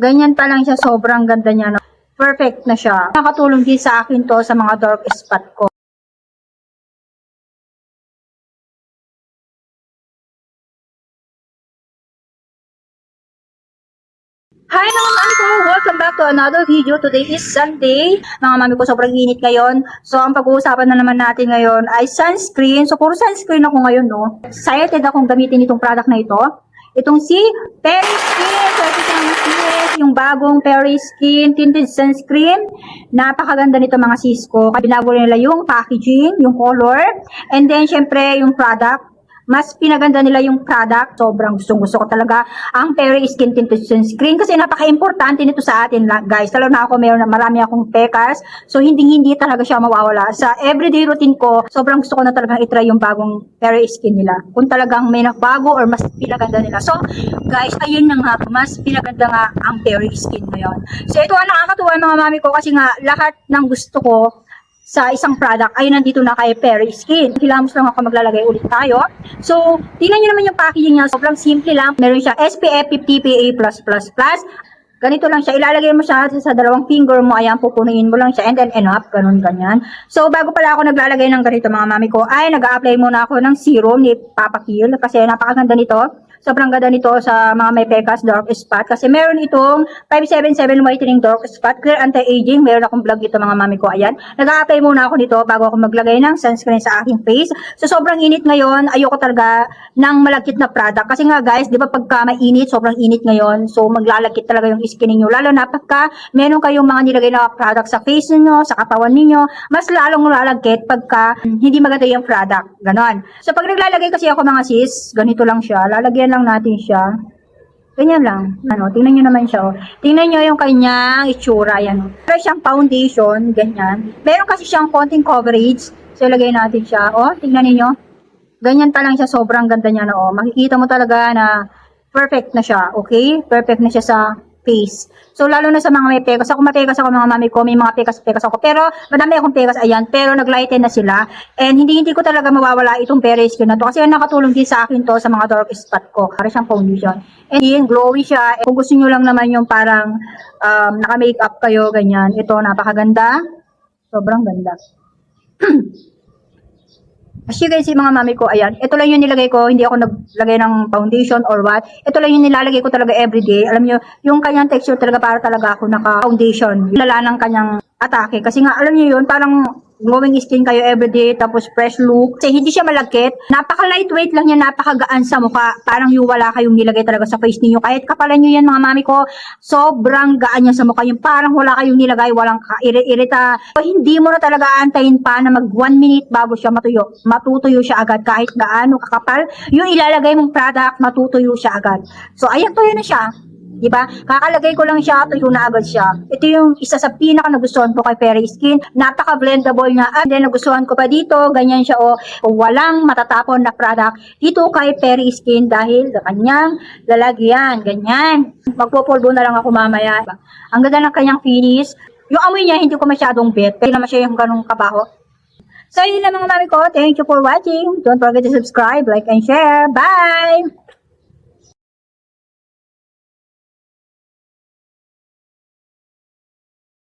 Ganyan pa lang siya, sobrang ganda niya. No? Perfect na siya. Nakatulong din sa akin to sa mga dark spot ko. Hi mga mami ko! Welcome back to another video. Today is Sunday. Mga mami ko, sobrang init ngayon. So, ang pag-uusapan na naman natin ngayon ay sunscreen. So, puro sunscreen ako ngayon, no? Excited akong gamitin itong product na ito. Itong si Periskin. So, ito siya mga sis, yung bagong Periskin Tinted Sunscreen. Napakaganda nito mga sis ko. Binago nila yung packaging, yung color, and then, syempre, yung product. Mas pinaganda nila yung product. Sobrang gusto ko talaga ang Periskin Tinted Sunscreen kasi napaka-importante nito sa atin guys. Lalo na ako, marami akong pekas. So, hindi talaga siya mawawala. Sa everyday routine ko, sobrang gusto ko na talagang itry yung bagong Periskin nila. Kung talagang may bago or mas pinaganda nila. So, guys, ayun na nga, mas pinaganda nga ang Periskin ngayon. So, ito ang nakakatuwa mga mami ko kasi nga lahat ng gusto ko sa isang product ay nandito na kay Periskin. Kilamos lang ako, maglalagay ulit tayo. So, tingnan nyo naman yung packaging niya. Sobrang simple lang. Meron siya SPF 50 PA+++. Ganito lang siya. Ilalagay mo siya sa dalawang finger mo. Ayan, pupunuin mo lang siya. And then, enough. Ganun, ganyan. So, bago pala ako naglalagay ng ganito mga mami ko, ay nag-a-apply muna ako ng serum ni Papa Kill. Kasi napakaganda nito. Sobrang ganda nito sa mga may pekas, dark spot. Kasi meron itong 577 whitening dark spot, clear anti-aging. Meron akong vlog dito mga mami ko. Ayan. Nag-a-apply muna ako nito bago ako maglagay ng sunscreen sa aking face. So, sobrang init ngayon. Ayoko talaga ng malagkit na product. Kasi nga guys, di ba pagka mainit, sobrang init ngayon. So, maglalagkit talaga yung skin niyo. Lalo na pagka meron kayong mga nilagay na product sa face niyo, sa katawan niyo, mas lalong lalagkit pagka hindi maganda yung product. Ganon. So, pag naglalagay kasi ako mga sis, ganito lang siya. Lalagyan lang natin siya. Ganyan lang. Ano, tingnan nyo naman siya. Oh. Tingnan nyo yung kanyang itsura. Yan. Oh. Pero siyang foundation. Ganyan. Meron kasi siyang konting coverage. So, ilagay natin siya. Oh, tingnan niyo. Ganyan pa lang siya. Sobrang ganda niya. No? Oh. Makikita mo talaga na perfect na siya. Okay? Perfect na siya sa face. So, lalo na sa mga may pekas. Ako mapekas ako mga mami ko. May mga pekas ako. Pero, madami akong pekas. Ayan. Pero, naglighten na sila. And, hindi ko talaga mawawala itong Periskin na to. Kasi, nakatulong din sa akin to sa mga dark spot ko. Para siyang foundation. And, yun, glowy siya. Kung gusto nyo lang naman yung parang naka-makeup kayo, ganyan. Ito, napakaganda. Sobrang ganda. As you can see mga mami ko, ayan, ito lang yung nilagay ko, hindi ako naglagay ng foundation or what. Ito lang yung nilalagay ko talaga everyday. Alam nyo, yung kanyang texture talaga para talaga ako naka-foundation. Lala ng kanyang atake. Kasi nga, alam nyo yun, parang glowing skin kayo everyday, tapos fresh look. Kasi hindi siya malagkit. Napaka-lightweight lang niya, napakagaan sa mukha. Parang yung wala kayong nilagay talaga sa face niyo. Kahit kapalan nyo yan mga mami ko, sobrang gaan niya sa mukha. Yung parang wala kayong nilagay, walang irita. So, hindi mo na talaga antayin pa na mag 1 minute bago siya matuyo. Matutuyo siya agad kahit gaano kakapal. Yung ilalagay mong product, matutuyo siya agad. So, ayan, tuyo na siya. Diba? Kakalagay ko lang siya, tuyo na agad siya. Ito yung isa sa pinaka nagustuhan ko kay Periskin. Napaka-blendable niya. And then, nagustuhan ko pa dito, ganyan siya o walang matatapon na product dito kay Periskin dahil sa kanyang lalagyan. Ganyan. Magpopolvo na lang ako mamaya. Ang ganda ng kanyang finish. Yung amoy niya, hindi ko masyadong bet. Pero naman siya yung ganung kabaho. So, yun lang mga mami ko. Thank you for watching. Don't forget to subscribe, like, and share. Bye!